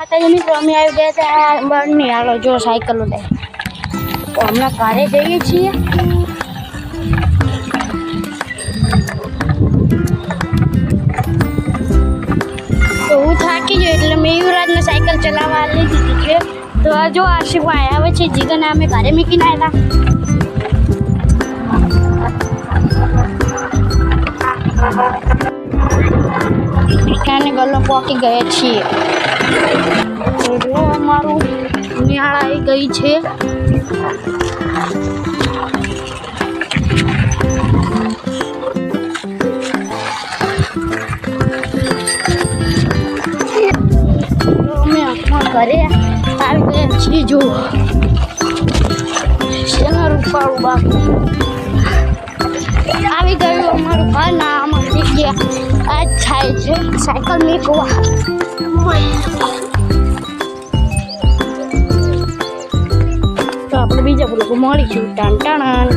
અત્યારે મિત્રો અમે આવી ગયા હતા બહારની હાલો જો સાયકલો લે તો હમણાં ઘરે જઈએ છીએ. તો હું થાકી ગયો એટલે મેં યુવરાજને સાયકલ ચલાવવા લઈ દીધી છે. તો આ જો આશીફભાઈ આવે છે જીગને અમે ઘરે મૂકીને આવ્યા. ગલ્લો પહોંચી ગયા છીએ. તો જો અમારું નિહાળ આવી ગઈ છે. તો અમે ઘરે આવી ગયા છીએ. જો શેના રૂપાળું બાકી આવી ગયું અમારું ઘર. ના અમારી જગ્યા આ જ થાય છે સાયકલ મેકવા. તો આપણે બીજા લોકો મળીશું. ટાણ ટાણ.